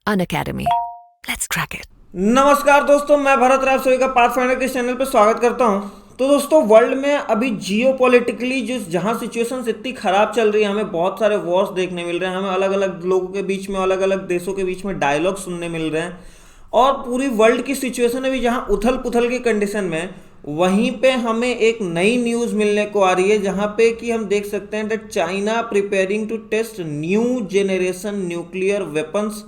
Unacademy. Let's crack it. नमस्कार दोस्तों, मैं भरत राव सभी का पाथफाइंडर के चैनल पर स्वागत करता हूं। तो दोस्तों, वर्ल्ड में अभी जियोपॉलिटिकली जो जहां सिचुएशंस इतनी खराब चल रही है, हमें बहुत सारे वॉर्स देखने मिल रहे हैं, हमें अलग अलग लोगों के बीच में, अलग अलग देशों के बीच में डायलॉग सुनने मिल रहे हैं और पूरी वर्ल्ड की सिचुएशन अभी जहां उथल पुथल की कंडीशन में है, वहीं पे हमें एक नई न्यूज़ मिलने को आ रही है जहां पे कि हम देख सकते हैं that China preparing to test new generation nuclear weapons,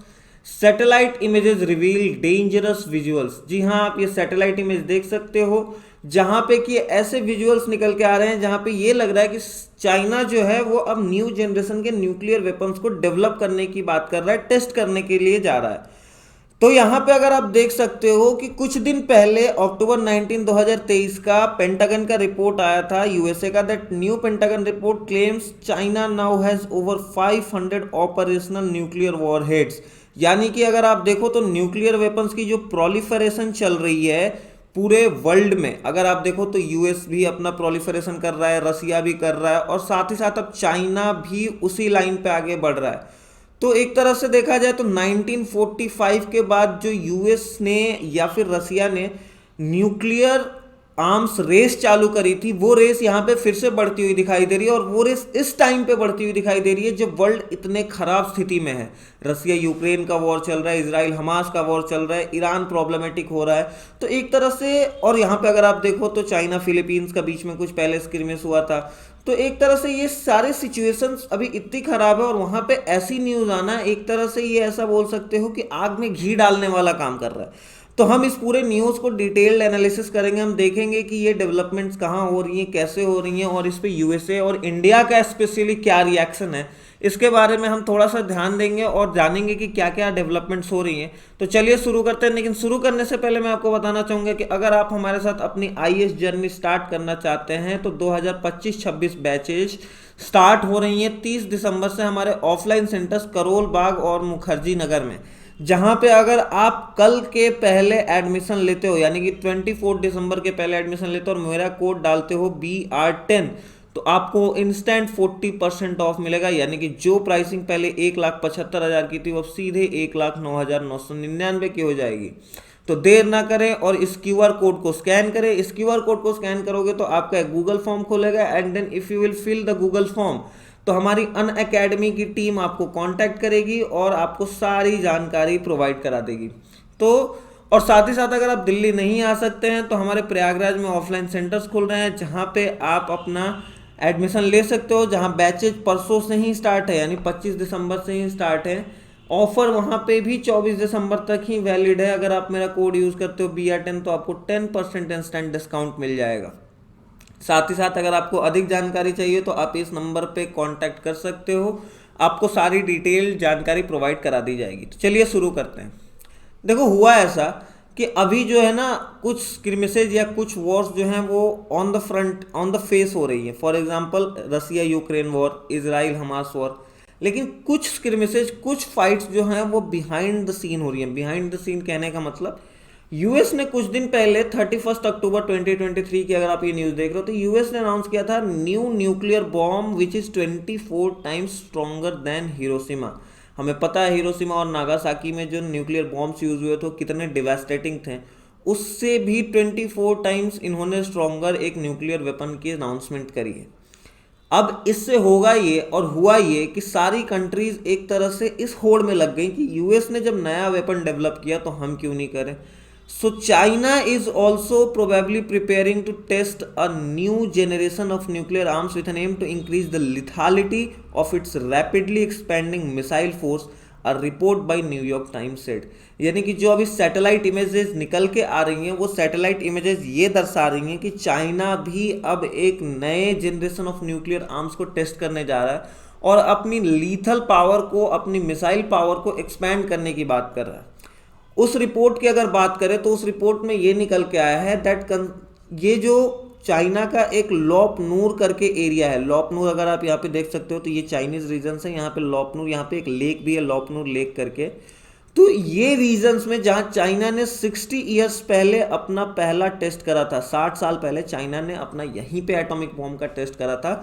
satellite images reveal dangerous visuals. जी हाँ, आप ये सैटेलाइट इमेज देख सकते हो जहां पे कि ऐसे विजुअल्स निकल के आ रहे हैं जहां पे ये लग रहा है कि चाइना जो है वो अब न्यू जनरेशन के न्यूक्लियर वेपन्स को डेवलप करने की बात कर रहा है, टेस्ट करने के लिए जा रहा है। तो यहाँ पे अगर आप देख सकते हो कि कुछ दिन पहले अक्टूबर 19 2023 का पेंटागन का रिपोर्ट आया था यूएसए का, that new pentagon report claims China now has over 500 operational nuclear warheads. यानी कि अगर आप देखो तो न्यूक्लियर वेपन्स की जो प्रोलिफरेशन चल रही है पूरे वर्ल्ड में, अगर आप देखो तो यूएस भी अपना प्रोलिफरेशन कर रहा है, रसिया भी कर रहा है और साथ ही साथ अब चाइना भी उसी लाइन पे आगे बढ़ रहा है। तो एक तरह से देखा जाए तो 1945 के बाद जो यूएस ने या फिर रसिया ने न्यूक्लियर आर्म्स रेस चालू करी थी, वो रेस यहाँ पे फिर से बढ़ती हुई दिखाई दे रही है और वो रेस इस टाइम पे बढ़ती हुई दिखाई दे रही है जब वर्ल्ड इतने खराब स्थिति में है। रसिया यूक्रेन का वॉर चल रहा है, इजराइल हमास का वॉर चल रहा है, ईरान प्रॉब्लमेटिक हो रहा है। तो एक तरह से, और यहाँ पे अगर आप देखो तो चाइना फिलीपींस का बीच में कुछ पहले स्क्रिमेस हुआ था। तो एक तरह से ये सारे सिचुएशंस अभी इतनी खराब है और वहां पे ऐसी न्यूज आना, एक तरह से ये ऐसा बोल सकते हो कि आग में घी डालने वाला काम कर रहा है। तो हम इस पूरे न्यूज़ को डिटेल्ड एनालिसिस करेंगे, हम देखेंगे कि ये डेवलपमेंट्स कहाँ हो रही हैं, कैसे हो रही हैं और इस पे यूएसए और इंडिया का स्पेशली क्या रिएक्शन है, इसके बारे में हम थोड़ा सा ध्यान देंगे और जानेंगे कि क्या क्या डेवलपमेंट्स हो रही हैं। तो चलिए शुरू करते हैं। लेकिन शुरू करने से पहले मैं आपको बताना चाहूँगा कि अगर आप हमारे साथ अपनी आईएएस जर्नी स्टार्ट करना चाहते हैं तो 2025-26 बैचेज स्टार्ट हो रही हैं 30 दिसंबर से हमारे ऑफलाइन सेंटर्स करोल बाग और मुखर्जी नगर में, जहां पे अगर आप कल के पहले एडमिशन लेते हो, यानी कि 24 दिसंबर के पहले एडमिशन लेते हो और मेरा कोड डालते हो BR10, तो आपको इंस्टेंट 40% ऑफ मिलेगा। यानी कि जो प्राइसिंग पहले 1,75,000 की थी वो अब सीधे 1,09,999 की हो जाएगी। तो देर ना करें और इस क्यूआर कोड को स्कैन करें। इस क्यूआर कोड को स्कैन करोगे तो आपका एक गूगल फॉर्म खुलेगा and then if you will fill the Google form तो हमारी अनअकैडमी की टीम आपको कांटेक्ट करेगी और आपको सारी जानकारी प्रोवाइड करा देगी। तो और साथ ही साथ अगर आप दिल्ली नहीं आ सकते हैं तो हमारे प्रयागराज में ऑफलाइन सेंटर्स खुल रहे हैं जहां पे आप अपना एडमिशन ले सकते हो, जहां बैचेज परसों से ही स्टार्ट है, यानी 25 दिसंबर से ही स्टार्ट है। ऑफर वहां पे भी 24 दिसंबर तक ही वैलिड है। अगर आप मेरा कोड यूज़ करते हो BR10 तो आपको 10% इंस्टेंट डिस्काउंट मिल जाएगा। साथ ही साथ अगर आपको अधिक जानकारी चाहिए तो आप इस नंबर पे कांटेक्ट कर सकते हो, आपको सारी डिटेल जानकारी प्रोवाइड करा दी जाएगी। तो चलिए शुरू करते हैं। देखो, हुआ ऐसा कि अभी जो है ना कुछ स्क्रिमेसेज या कुछ वॉर्स जो हैं वो on the front, on the face हो रही है। For example Russia Ukraine war, Israel Hamas war. लेकिन कुछ स्क्रिमेसेज, कुछ फाइट्स जो हैं वो बिहाइंड द सीन हो रही हैं। बिहाइंड द सीन कहने का मतलब, यूएस ने कुछ दिन पहले 31 अक्टूबर 2023 की अगर आप ये न्यूज़ देख रहे हो तो यूएस ने अनाउंस किया था new nuclear bomb which is 24 times stronger than Hiroshima. हमें पता है हिरोशिमा और नागासाकी में जो न्यूक्लियर बॉम्ब्स यूज हुए थे कितने डिवास्टेटिंग थे, उससे भी 24 टाइम्स इन्होंने स्ट्रॉन्गर एक न्यूक्लियर वेपन की अनाउंसमेंट करी है। अब इससे होगा ये और हुआ ये कि सारी कंट्रीज एक तरह से इस होड़ में लग गई कि यूएस ने जब नया वेपन डेवलप किया तो हम क्यों नहीं करें। So China is also probably preparing to test a new generation of nuclear arms with an aim to increase the lethality of its rapidly expanding missile force, a report by New York Times said। यानी कि जो अभी satellite images निकल के आ रही हैं वो satellite images ये दर्शा रही हैं कि चाइना भी अब एक नए जनरेशन ऑफ न्यूक्लियर आर्म्स को टेस्ट करने जा रहा है और अपनी लीथल पावर को, अपनी मिसाइल पावर को एक्सपैंड करने की बात कर रहा है। उस रिपोर्ट की अगर बात करें तो उस रिपोर्ट में ये निकल के आया है दैट ये जो चाइना का एक लॉपनूर करके एरिया है, लॉपनूर अगर आप यहाँ पे देख सकते हो तो ये चाइनीज रीजन है, यहाँ पे लॉपनूर, यहाँ पे एक लेक भी है लॉपनूर लेक करके। तो ये रीजन्स में जहाँ चाइना ने 60 ईयर्स पहले अपना पहला टेस्ट करा था, 60 साल पहले चाइना ने अपना यहीं पे एटॉमिक बॉम्ब का टेस्ट करा था,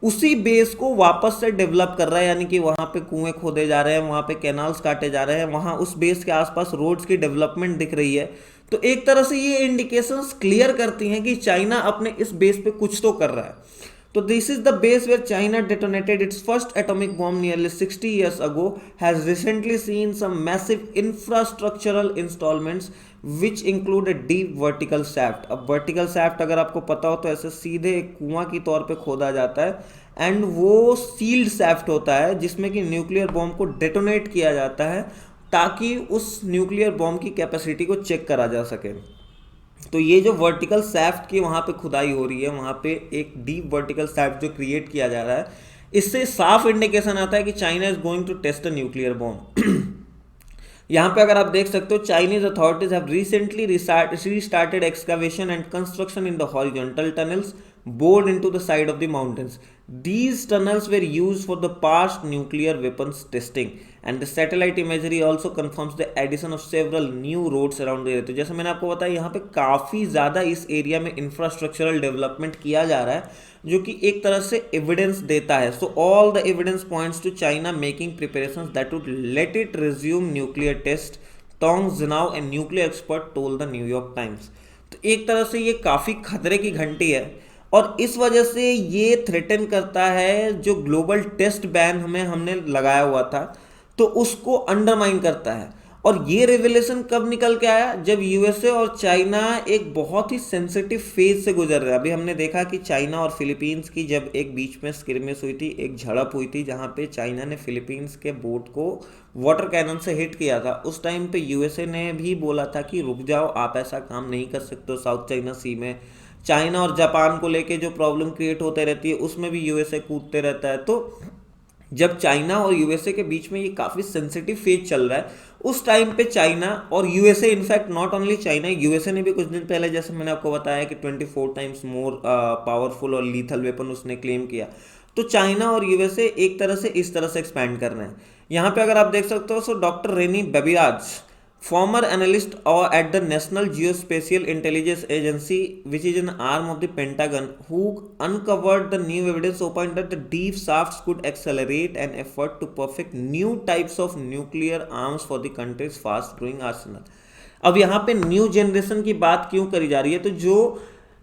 उसी बेस को वापस से डेवलप कर रहा है, यानी कि वहाँ पे कुएं खोदे जा रहे हैं, वहाँ पे कैनाल्स काटे जा रहे हैं, वहाँ उस बेस के आसपास रोड्स की डेवलपमेंट दिख रही है। तो एक तरह से ये इंडिकेशंस क्लियर करती हैं कि चाइना अपने इस बेस पे कुछ तो कर रहा है। तो this is the base where China detonated its first atomic bomb nearly 60 years ago, has recently seen some massive infrastructural installments which include a deep vertical shaft. अब vertical shaft अगर आपको पता हो तो ऐसे सीधे एक कुआं की तौर पे खोदा जाता है एंड वो सील्ड shaft होता है जिसमें कि न्यूक्लियर बॉम्ब को डेटोनेट किया जाता है ताकि उस न्यूक्लियर बॉम्ब की कैपेसिटी को चेक करा जा सके। तो ये जो वर्टिकल सैफ्ट की वहाँ पे खुदाई हो रही है, वहाँ पे एक डीप वर्टिकल सैफ्ट जो क्रिएट किया जा रहा है, इससे साफ इंडिकेशन आता है कि China is going to test a nuclear bomb. यहाँ पे अगर आप देख सकते हो, Chinese authorities have recently restarted excavation and construction in the horizontal tunnels bored into the side of the mountains. These tunnels were used for the past nuclear weapons testing, and the satellite imagery also confirms the addition of several new roads around the area. तो जैसे मैंने आपको बताया, यहाँ पे काफ़ी ज़्यादा इस एरिया में इंफ्रास्ट्रक्चरल डेवलपमेंट किया जा रहा है जो कि एक तरह से एविडेंस देता है। So all the evidence points to China making preparations that would let it resume nuclear test, Tong जिनाओ and nuclear expert told the New York Times. तो एक तरह से ये काफ़ी खतरे की घंटी है और इस वजह से ये थ्रेटन करता है जो ग्लोबल टेस्ट बैन हमने लगाया हुआ था, तो उसको अंडरमाइन करता है। और ये रेवलेशन कब निकल के आया? जब यूएसए और चाइना एक बहुत ही सेंसिटिव फेज से गुजर रहा है। अभी हमने देखा कि चाइना और फिलीपींस की जब एक बीच में स्क्रिमेस हुई थी, एक झड़प हुई थी जहाँ पे चाइना ने फिलीपींस के बोट को वाटर कैनन से हिट किया था। उस टाइम पे यूएसए ने भी बोला था कि रुक जाओ, आप ऐसा काम नहीं कर सकते हो साउथ चाइना सी में। चाइना और जापान को लेके जो प्रॉब्लम क्रिएट होते रहती है उसमें भी यूएसए कूदते रहता है। तो जब चाइना और यूएसए के बीच में ये काफ़ी सेंसिटिव फेज चल रहा है, उस टाइम पे चाइना और USA, in fact not only China, USA ने भी कुछ दिन पहले, जैसे मैंने आपको बताया कि 24 टाइम्स मोर पावरफुल और लीथल वेपन उसने क्लेम किया। तो चाइना और यूएसए एक तरह से इस तरह से एक्सपैंड कर रहे हैं। यहाँ पे अगर आप देख सकते हो, सो डॉक्टर रेनी बेबिराज, former analyst at the National Geospatial Intelligence Agency, which is an arm of the Pentagon, who uncovered the new evidence, opined that the deep shafts could accelerate an effort to perfect new types of nuclear arms for the country's fast-growing arsenal. अब यहाँ पे new generation की बात क्यों करी जा रही है? तो जो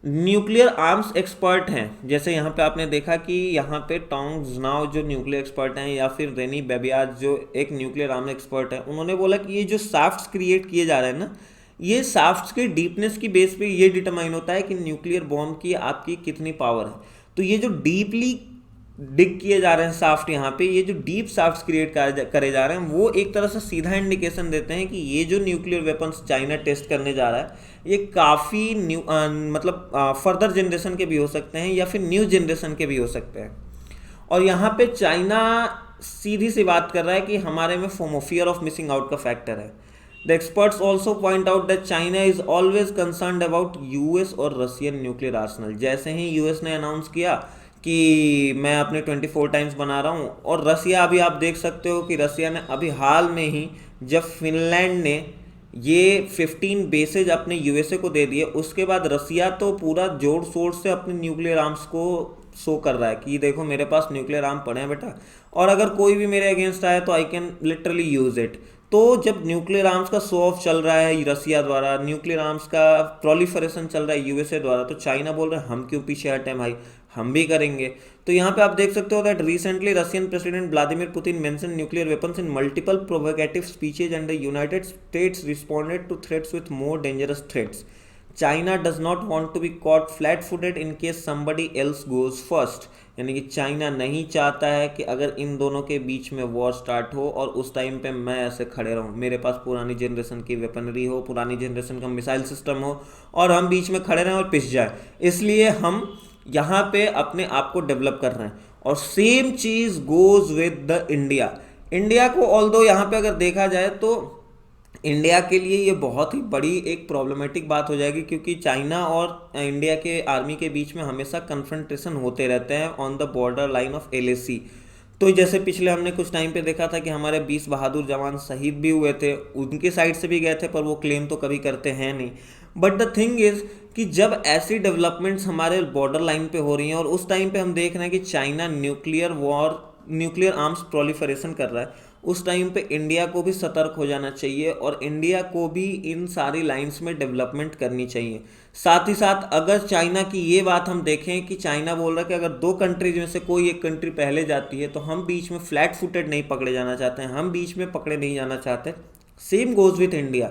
न्यूक्लियर आर्म्स एक्सपर्ट हैं, जैसे यहाँ पे आपने देखा कि यहाँ पे टोंग जिनाओ जो न्यूक्लियर एक्सपर्ट हैं, या फिर रेनी बेबियाज जो एक न्यूक्लियर आर्म एक्सपर्ट है, उन्होंने बोला कि ये जो शाफ्ट्स क्रिएट किए जा रहे हैं ना, ये शाफ्ट्स के डीपनेस की बेस पे ये डिटरमाइन होता है कि न्यूक्लियर बॉम्ब की आपकी कितनी पावर है। तो ये जो डीपली डिग किए जा रहे हैं शाफ्ट, यहाँ पे ये जो डीप शाफ्ट्स क्रिएट करे जा रहे हैं, वो एक तरह से सीधा इंडिकेशन देते हैं कि ये जो न्यूक्लियर वेपन्स चाइना टेस्ट करने जा रहा है, ये काफ़ी न्यू मतलब फर्दर जनरेशन के भी हो सकते हैं या फिर न्यू जनरेशन के भी हो सकते हैं। और यहाँ पे चाइना सीधी सी बात कर रहा है कि हमारे में फियर ऑफ मिसिंग आउट का फैक्टर है। The experts also point out that China is always concerned about US और रशियन न्यूक्लियर आर्सनल। जैसे ही यूएस ने अनाउंस किया कि मैं अपने 24 टाइम्स बना रहा हूँ, और रसिया, अभी आप देख सकते हो कि रसिया ने अभी हाल में ही, जब फिनलैंड ने ये 15 बेसेज अपने यूएसए को दे दिए, उसके बाद रसिया तो पूरा जोर शोर से अपने न्यूक्लियर आर्म्स को शो कर रहा है कि देखो मेरे पास न्यूक्लियर आर्म पड़े हैं बेटा, और अगर कोई भी मेरे अगेंस्ट आए तो I can literally use it. तो जब न्यूक्लियर आर्म्स का शो ऑफ चल रहा है रसिया द्वारा, न्यूक्लियर आर्म्स का प्रोलिफरेशन चल रहा है यूएसए द्वारा, तो चाइना बोल रहे हैं हम क्यों पीछे हटे भाई, हम भी करेंगे। तो यहाँ पे आप देख सकते हो that recently Russian president Vladimir Putin mention nuclear weapons in multiple provocative speeches and the United States responded to threats with more dangerous threats. China does not want to be caught flat footed in case somebody else goes first. यानी कि China नहीं चाहता है कि अगर इन दोनों के बीच में वॉर स्टार्ट हो और उस टाइम पे मैं ऐसे खड़े रहूं, मेरे पास पुरानी जनरेशन की वेपनरी हो, पुरानी जनरेशन का मिसाइल सिस्टम हो, और हम बीच में खड़े रहें और पिस जाए। इसलिए हम यहाँ पे अपने आप को डेवलप कर रहे हैं। और same cheese goes with the India को, ऑल्दो यहाँ पे अगर देखा जाए तो इंडिया के लिए ये बहुत ही बड़ी एक प्रॉब्लमेटिक बात हो जाएगी, क्योंकि चाइना और इंडिया के आर्मी के बीच में हमेशा कन्फ्रंटेशन होते रहते हैं on the border line of LAC। तो जैसे पिछले हमने कुछ टाइम पे देखा था कि हमारे 20 बहादुर जवान शहीद भी हुए थे, उनके साइड से भी गए थे, पर वो क्लेम तो कभी करते हैं नहीं। बट द थिंग इज कि जब ऐसी डेवलपमेंट्स हमारे बॉर्डर लाइन पे हो रही हैं और उस टाइम पे हम देख रहे हैं कि चाइना न्यूक्लियर आर्म्स प्रोलिफरेशन कर रहा है, उस टाइम पे इंडिया को भी सतर्क हो जाना चाहिए और इंडिया को भी इन सारी लाइंस में डेवलपमेंट करनी चाहिए। साथ ही साथ अगर चाइना की ये बात हम देखें कि चाइना बोल रहा है कि अगर दो कंट्रीज में से कोई एक कंट्री पहले जाती है तो हम बीच में फ्लैट फुटेड नहीं पकड़े जाना चाहते हैं, हम बीच में पकड़े नहीं जाना चाहते। Same goes with India.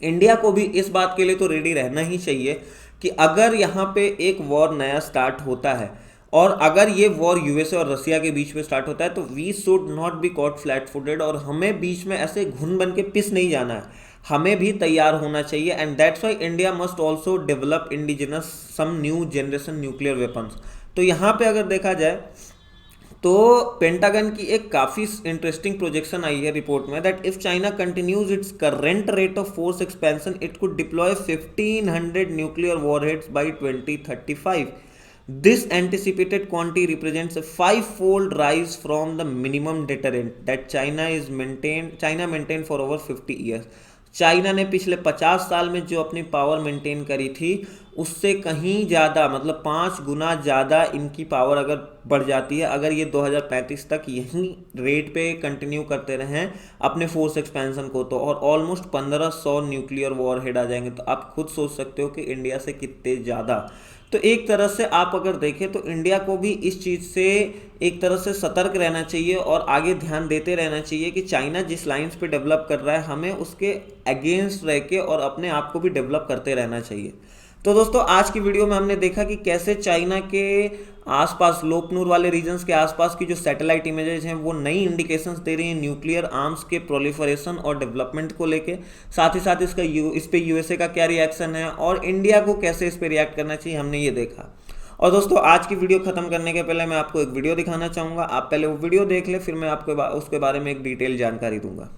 India को भी इस बात के लिए तो रेडी रहना ही चाहिए कि अगर यहाँ पे एक वॉर नया स्टार्ट होता है और अगर ये वॉर यूएसए और रसिया के बीच में स्टार्ट होता है तो we should not be caught flat footed, और हमें बीच में ऐसे घुन बन के पिस नहीं जाना है, हमें भी तैयार होना चाहिए। And that's why India must also develop indigenous some new generation nuclear weapons. तो यहाँ पे अगर देखा जाए तो पेंटागन की एक काफ़ी इंटरेस्टिंग प्रोजेक्शन आई है रिपोर्ट में that if China continues its current rate of force expansion it could deploy 1500 nuclear warheads by 2035। This anticipated quantity represents a five-fold rise from the minimum deterrent that China maintained for over 50 years. China ने पिछले 50 साल में जो अपनी power maintain करी थी उससे कहीं ज़्यादा, मतलब 5 गुना ज़्यादा इनकी पावर अगर बढ़ जाती है अगर ये 2035 तक यही रेट पे कंटिन्यू करते रहें अपने फोर्स एक्सपेंशन को, तो और ऑलमोस्ट 1500 न्यूक्लियर वॉरहेड आ जाएंगे। तो आप खुद सोच सकते हो कि इंडिया से कितने ज़्यादा। तो एक तरह से आप अगर देखें तो इंडिया को भी इस चीज़ से एक तरह से सतर्क रहना चाहिए और आगे ध्यान देते रहना चाहिए कि चाइना जिस लाइंस पे डेवलप कर रहा है हमें उसके अगेंस्ट रह के और अपने आप को भी डेवलप करते रहना चाहिए। तो दोस्तों आज की वीडियो में हमने देखा कि कैसे चाइना के आसपास लोकनूर वाले रीजन्स के आसपास की जो सैटेलाइट इमेजेस हैं वो नई इंडिकेशंस दे रही हैं न्यूक्लियर आर्म्स के प्रोलिफरेशन और डेवलपमेंट को लेके। साथ ही साथ इस पे यूएसए का क्या रिएक्शन है और इंडिया को कैसे इस पे रिएक्ट करना चाहिए हमने ये देखा। और दोस्तों आज की वीडियो खत्म करने के पहले मैं आपको एक वीडियो दिखाना चाहूँगा, आप पहले वो वीडियो देख ले, फिर मैं आपको उसके बारे में एक डिटेल जानकारी दूंगा।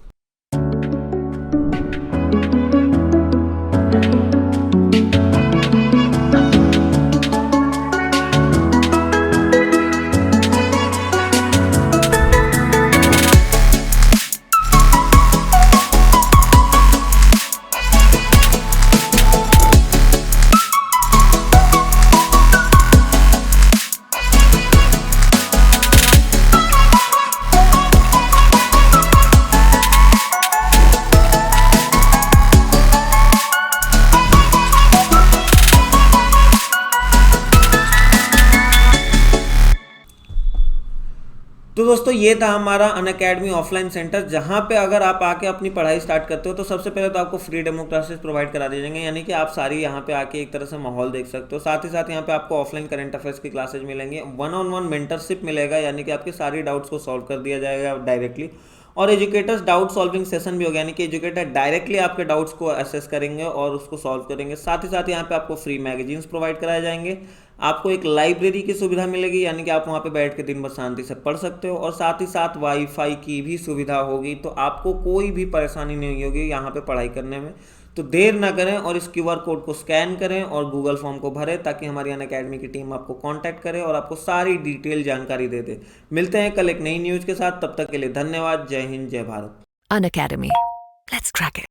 तो दोस्तों ये था हमारा अनअकैडमी ऑफलाइन सेंटर, जहाँ पे अगर आप आके अपनी पढ़ाई स्टार्ट करते हो तो सबसे पहले तो आपको फ्री डेमो क्लासेस प्रोवाइड करा दिए जाएंगे, यानी कि आप सारी यहाँ पे आके एक तरह से माहौल देख सकते हो। साथ ही साथ यहाँ पे आपको ऑफलाइन करंट अफेयर्स की क्लासेज मिलेंगे, 1-on-1 मेंटरशिप मिलेगा, यानी कि आपके सारी डाउट्स को सॉल्व कर दिया जाएगा डायरेक्टली, और एजुकेटर्स डाउट सॉल्विंग सेशन भी होगा, यानी कि एजुकेटर डायरेक्टली आपके डाउट्स को असेस करेंगे और उसको सॉल्व करेंगे। साथ ही साथ यहाँ पे आपको फ्री मैगजीन्स प्रोवाइड कराए जाएंगे, आपको एक लाइब्रेरी की सुविधा मिलेगी, यानी कि आप वहाँ पे बैठ के दिन भर शांति से पढ़ सकते हो, और साथ ही साथ वाईफाई की भी सुविधा होगी, तो आपको कोई भी परेशानी नहीं होगी यहाँ पे पढ़ाई करने में। तो देर ना करें और इस QR कोड को स्कैन करें और गूगल फॉर्म को भरें ताकि हमारी अनअकैडमी की टीम आपको कांटेक्ट करे और आपको सारी डिटेल जानकारी दे दे। मिलते हैं कल एक नई न्यूज़ के साथ, तब तक के लिए धन्यवाद। जय हिंद, जय Bharat. Unacademy. Let's crack it.